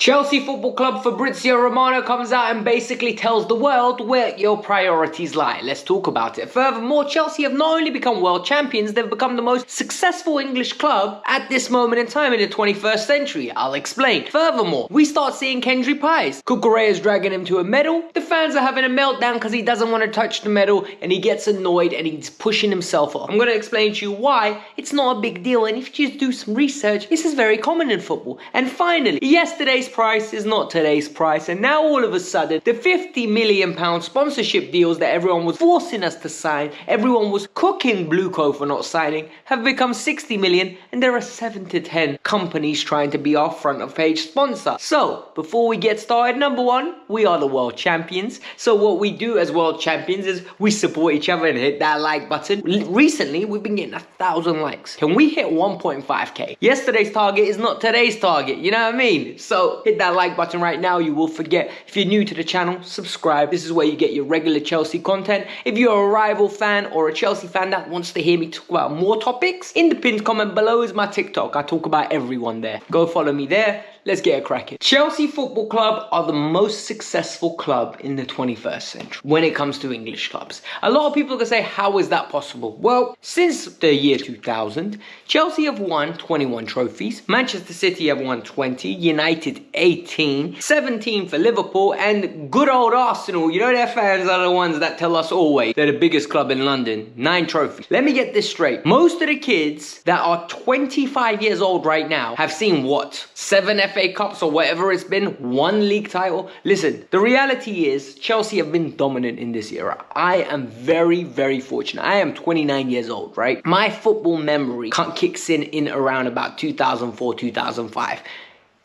Chelsea Football Club Fabrizio Romano comes out and basically tells the world where your priorities lie. Let's talk about it. Furthermore, Chelsea have not only become world champions, they've become the most successful English club at this moment in time in the 21st century. I'll explain. Furthermore, we start seeing Kendry Paez. Cucurella is dragging him to a medal. The fans are having a meltdown because he doesn't want to touch the medal and he gets annoyed and he's pushing himself off. I'm going to explain to you why it's not a big deal, and if you just do some research, this is very common in football. And finally, yesterday's price is not today's price, and now all of a sudden the £50 million sponsorship deals that everyone was forcing us to sign, everyone was cooking Blueco for not signing, have become 60 million, and there are 7 to 10 companies trying to be our front of page sponsor. So before we get started, number one, we are the world champions. So what we do as world champions is we support each other and hit that like button. Recently we've been getting 1,000 likes. Can we hit 1.5k? Yesterday's target is not today's target, you know what I mean? So hit that like button right now. You will forget. If you're new to the channel, subscribe. This is where you get your regular Chelsea content. If you're a rival fan or a Chelsea fan that wants to hear me talk about more topics, in the pinned comment below is my TikTok. I talk about everyone there. Go follow me there. Let's get it cracking. Chelsea Football Club are the most successful club in the 21st century when it comes to English clubs. A lot of people can say, how is that possible? Well, since the year 2000, Chelsea have won 21 trophies. Manchester City have won 20. United 18. 17 for Liverpool. And good old Arsenal, you know their fans are the ones that tell us always they're the biggest club in London. 9 trophies. Let me get this straight. Most of the kids that are 25 years old right now have seen what? 7 FA Cups or whatever it's been, 1 league title. Listen, the reality is Chelsea have been dominant in this era. I am very, very fortunate. I am 29 years old, right? My football memory kicks in around about 2004, 2005.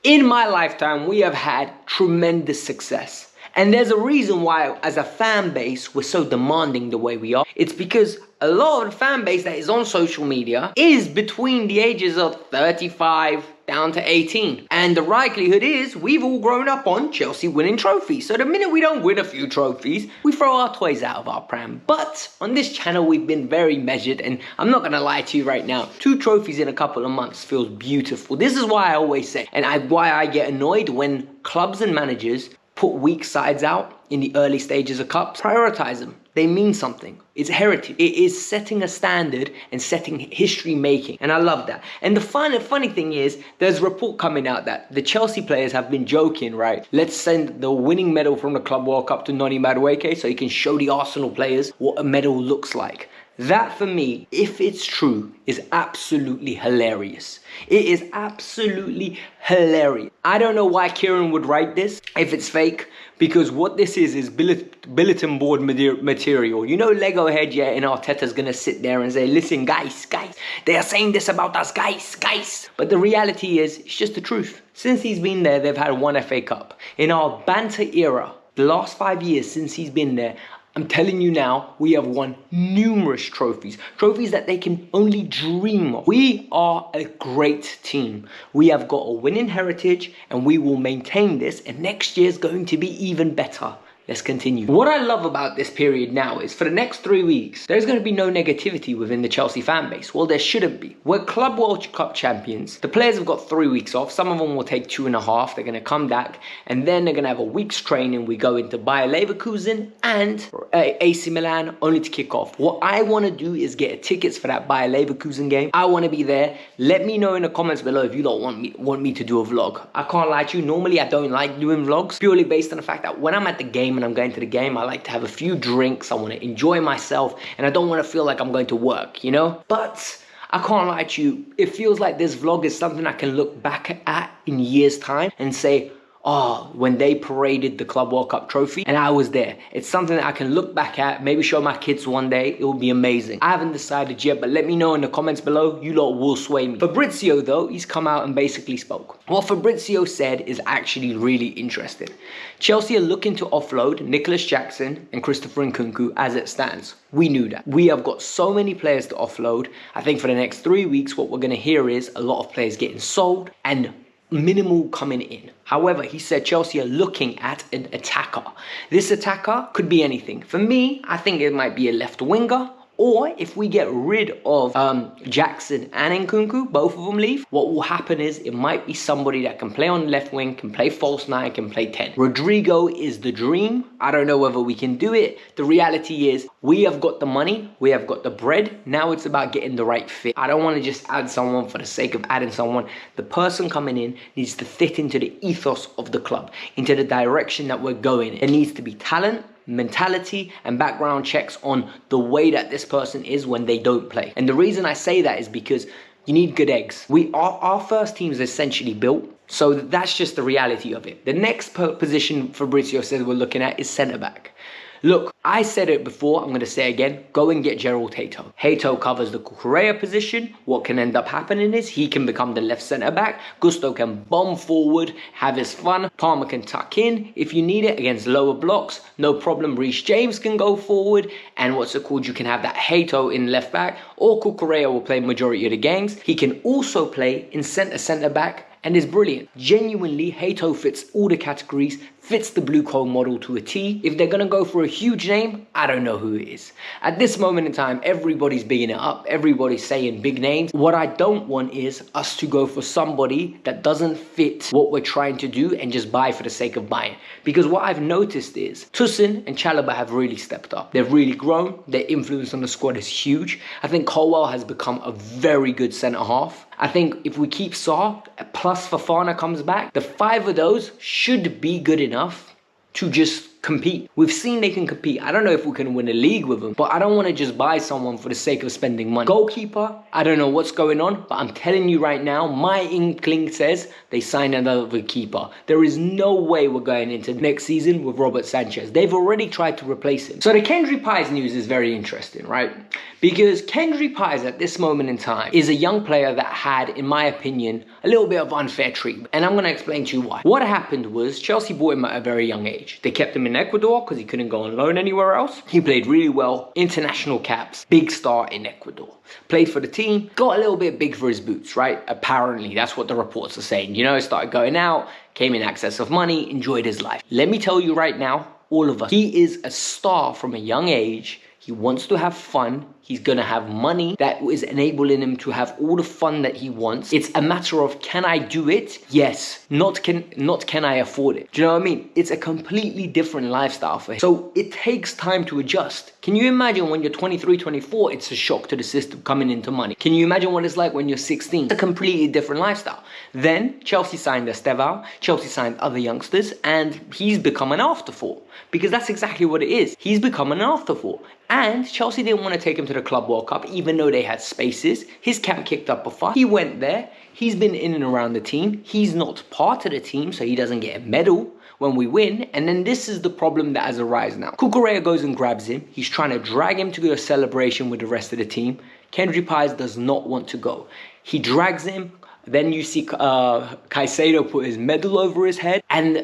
In my lifetime, we have had tremendous success. And there's a reason why, as a fan base, we're so demanding the way we are. It's because a lot of the fan base that is on social media is between the ages of 35 down to 18. And the likelihood is we've all grown up on Chelsea winning trophies. So the minute we don't win a few trophies, we throw our toys out of our pram. But on this channel, we've been very measured. And I'm not going to lie to you right now. 2 trophies in a couple of months feels beautiful. This is why I always say, and why I get annoyed when clubs and managers put weak sides out in the early stages of cups. Prioritize them. They mean something. It's heritage. It is setting a standard and setting history making. And I love that. And the funny thing is, there's a report coming out that the Chelsea players have been joking, right? Let's send the winning medal from the Club World Cup to Noni Madueke so he can show the Arsenal players what a medal looks like. That, for me, if it's true, is absolutely hilarious. It is absolutely hilarious. I don't know why Kieran would write this if it's fake, because what this is bulletin board material. You know Lego head, yeah, and Arteta's gonna sit there and say, listen, guys, they are saying this about us, guys. But the reality is, it's just the truth. Since he's been there, they've had 1 FA Cup. In our banter era, the last 5 years since he's been there, I'm telling you now, we have won numerous trophies. Trophies that they can only dream of. We are a great team. We have got a winning heritage and we will maintain this, and next year is going to be even better. Let's continue. What I love about this period now is for the next 3 weeks, there's going to be no negativity within the Chelsea fan base. Well, there shouldn't be. We're Club World Cup champions. The players have got 3 weeks off. Some of them will take 2.5. They're going to come back and then they're going to have a week's training. We go into Bayer Leverkusen and AC Milan only to kick off. What I want to do is get tickets for that Bayer Leverkusen game. I want to be there. Let me know in the comments below if you don't want me to do a vlog. I can't lie to you. Normally, I don't like doing vlogs purely based on the fact that when I'm at the game and I'm going to the game, I like to have a few drinks. I want to enjoy myself and I don't want to feel like I'm going to work, you know? But I can't lie to you. It feels like this vlog is something I can look back at in years' time and say, oh, when they paraded the Club World Cup trophy and I was there. It's something that I can look back at, maybe show my kids one day. It will be amazing. I haven't decided yet, but let me know in the comments below. You lot will sway me. Fabrizio, though, he's come out and basically spoke. What Fabrizio said is actually really interesting. Chelsea are looking to offload Nicholas Jackson and Christopher Nkunku as it stands. We knew that. We have got so many players to offload. I think for the next 3 weeks, what we're going to hear is a lot of players getting sold and minimal coming in. However, he said Chelsea are looking at an attacker. This attacker could be anything. For me, I think it might be a left winger Or if we get rid of Jackson and Nkunku, both of them leave, what will happen is it might be somebody that can play on the left wing, can play false 9, can play 10. Rodrigo is the dream. I don't know whether we can do it. The reality is we have got the money, we have got the bread. Now it's about getting the right fit. I don't want to just add someone for the sake of adding someone. The person coming in needs to fit into the ethos of the club, into the direction that we're going. There needs to be talent, mentality, and background checks on the way that this person is when they don't play. And the reason I say that is because you need good eggs. Our first team is essentially built, so that's just the reality of it. The next position Fabrizio says we're looking at is centre-back. Look, I said it before, I'm going to say it again, go and get Gerald Hato. Hato covers the Cucurella position. What can end up happening is he can become the left centre-back. Gusto can bomb forward, have his fun. Palmer can tuck in if you need it against lower blocks. No problem, Reece James can go forward. And you can have that Hato in left back, or Cucurella will play majority of the games. He can also play in centre-back and is brilliant. Genuinely, Hato fits all the categories, fits the blue coal model to a T. If they're gonna go for a huge name, I don't know who it is. At this moment in time, everybody's bigging it up, everybody's saying big names. What I don't want is us to go for somebody that doesn't fit what we're trying to do and just buy for the sake of buying. Because what I've noticed is Tosin and Chalobah have really stepped up. They've really grown, their influence on the squad is huge. I think Colwell has become a very good centre-half. I think if we keep Saar, plus Fofana comes back, the 5 of those should be good enough to just compete. We've seen they can compete. I don't know if we can win a league with them, but I don't want to just buy someone for the sake of spending money. Goalkeeper, I don't know what's going on, but I'm telling you right now, my inkling says they signed another keeper. There is no way we're going into next season with Robert Sanchez. They've already tried to replace him. So the Kendry Paez news is very interesting, right? Because Kendry Paez at this moment in time is a young player that had, in my opinion, a little bit of unfair treatment. And I'm going to explain to you why. What happened was Chelsea bought him at a very young age. They kept him in Ecuador because he couldn't go on loan anywhere else. He played really well, international caps, big star in Ecuador. Played for the team, got a little bit big for his boots, right? Apparently, that's what the reports are saying. You know, started going out, came in excess of money, enjoyed his life. Let me tell you right now, all of us, he is a star from a young age. He wants to have fun. He's going to have money that is enabling him to have all the fun that he wants. It's a matter of, can I do it? Yes. Not can I afford it? Do you know what I mean? It's a completely different lifestyle for him. So it takes time to adjust. Can you imagine when you're 23, 24, it's a shock to the system coming into money. Can you imagine what it's like when you're 16? It's a completely different lifestyle. Then Chelsea signed Estevao, Chelsea signed other youngsters, and he's become an afterthought. Because that's exactly what it is. He's become an afterthought. And Chelsea didn't want to take him to the Club World Cup, even though they had spaces. His camp kicked up a fuss. He went there. He's been in and around the team. He's not part of the team, so he doesn't get a medal when we win. And then this is the problem that has arisen now. Cucurella goes and grabs him. He's trying to drag him to do a celebration with the rest of the team. Kendry Paez does not want to go. He drags him. Then you see Caicedo put his medal over his head, and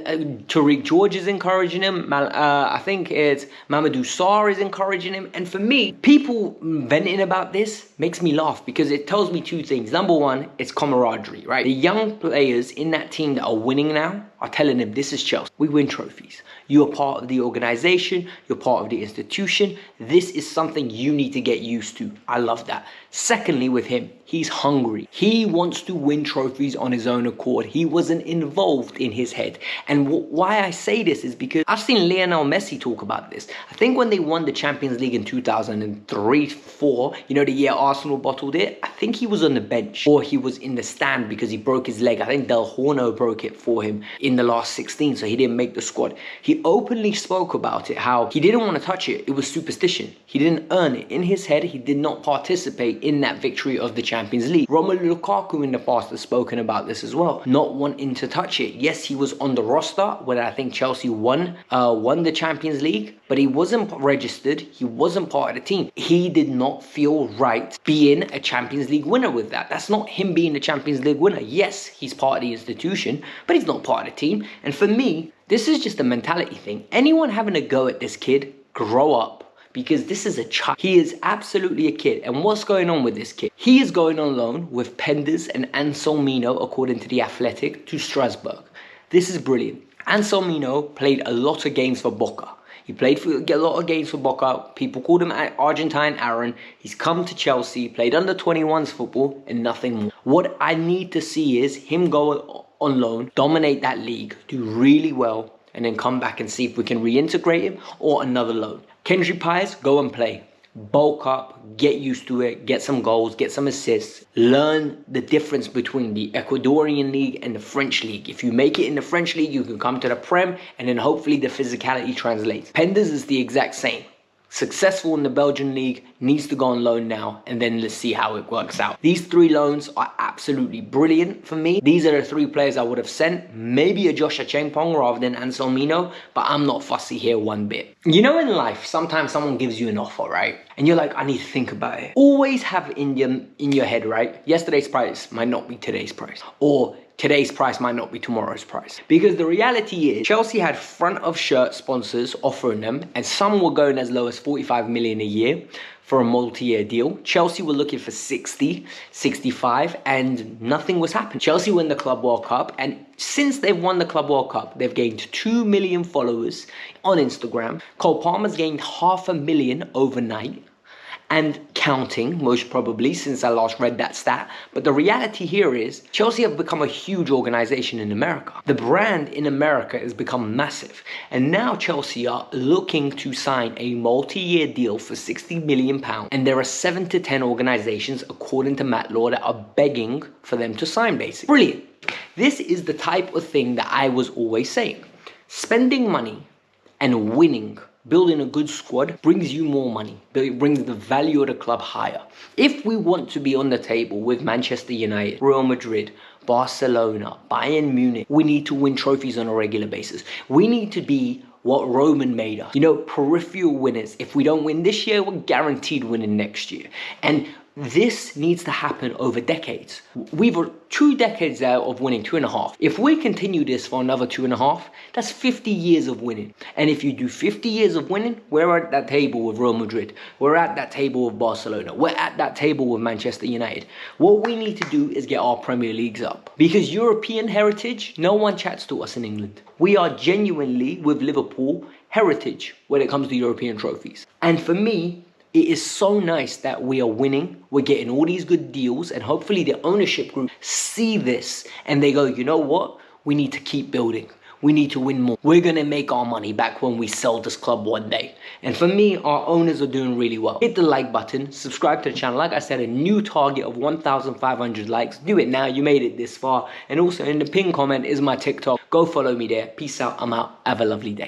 Tariq George is encouraging him. I think it's Mamadou Sarr is encouraging him. And for me, people venting about this makes me laugh because it tells me two things. Number one, it's camaraderie, right? The young players in that team that are winning now are telling him, this is Chelsea. We win trophies. You're part of the organization. You're part of the institution. This is something you need to get used to. I love that. Secondly, with him, he's hungry. He wants to win trophies on his own accord. He wasn't involved in his head. And why I say this is because I've seen Lionel Messi talk about this. I think when they won the Champions League in 2003-04, you know, the year Arsenal bottled it, I think he was on the bench or he was in the stand because he broke his leg. I think Del Horno broke it for him in the last 16, so he didn't make the squad. He openly spoke about it, how he didn't want to touch it. It was superstition. He didn't earn it. In his head, he did not participate in that victory of the Champions League. Romelu Lukaku in the past has spoken about this as well, not wanting to touch it. Yes, he was on the roster when I think Chelsea won the Champions League, but he wasn't registered. He wasn't part of the team. He did not feel right being a Champions League winner with that. That's not him being a Champions League winner. Yes, he's part of the institution, but he's not part of the team. And for me, this is just a mentality thing. Anyone having a go at this kid, grow up. Because this is a child. He is absolutely a kid. And what's going on with this kid? He is going on loan with Penders and Anselmino, according to The Athletic, to Strasbourg. This is brilliant. Anselmino played a lot of games for Boca. He played for a lot of games for Boca. People called him Argentine Aaron. He's come to Chelsea, played under 21s football, and nothing more. What I need to see is him go on loan, dominate that league, do really well, and then come back and see if we can reintegrate him or another loan. Kendry Paez, go and play. Bulk up, get used to it, get some goals, get some assists, learn the difference between the Ecuadorian league and the French league. If you make it in the French league, you can come to the Prem, and then hopefully the physicality translates. Penders is the exact same. Successful in the Belgian league, needs to go on loan now, and then let's see how it works out. These 3 loans are absolutely brilliant for me. These are the 3 players I would have sent. Maybe a Joshua Chengpong rather than Anselmino, but I'm not fussy here one bit. You know, in life, sometimes someone gives you an offer, right? And you're like, I need to think about it. Always have in your head, right? Yesterday's price might not be today's price. Or today's price might not be tomorrow's price. Because the reality is, Chelsea had front of shirt sponsors offering them, and some were going as low as 45 million a year for a multi-year deal. Chelsea were looking for 60, 65, and nothing was happening. Chelsea won the Club World Cup, and since they've won the Club World Cup, they've gained 2 million followers on Instagram. Cole Palmer's gained 500,000 overnight. And counting, most probably, since I last read that stat. But the reality here is, Chelsea have become a huge organization in America. The brand in America has become massive. And now Chelsea are looking to sign a multi-year deal for £60 million. And there are 7 to 10 organizations, according to Matt Law, that are begging for them to sign, basically. Brilliant. This is the type of thing that I was always saying. Spending money and winning, building a good squad, brings you more money. It brings the value of the club higher. If we want to be on the table with Manchester United, Real Madrid, Barcelona, Bayern Munich, we need to win trophies on a regular basis. We need to be what Roman made us. You know, peripheral winners. If we don't win this year, we're guaranteed winning next year. And this needs to happen over decades. We've 2 decades out of winning, 2.5. If we continue this for another 2.5, that's 50 years of winning. And if you do 50 years of winning, we're at that table with Real Madrid. We're at that table with Barcelona. We're at that table with Manchester United. What we need to do is get our Premier Leagues up. Because European heritage, no one chats to us in England. We are genuinely, with Liverpool, heritage when it comes to European trophies. And for me, it is so nice that we are winning, we're getting all these good deals, and hopefully the ownership group see this and they go, you know what? We need to keep building. We need to win more. We're going to make our money back when we sell this club one day. And for me, our owners are doing really well. Hit the like button, subscribe to the channel. Like I said, a new target of 1,500 likes. Do it now. You made it this far. And also in the pinned comment is my TikTok. Go follow me there. Peace out. I'm out. Have a lovely day.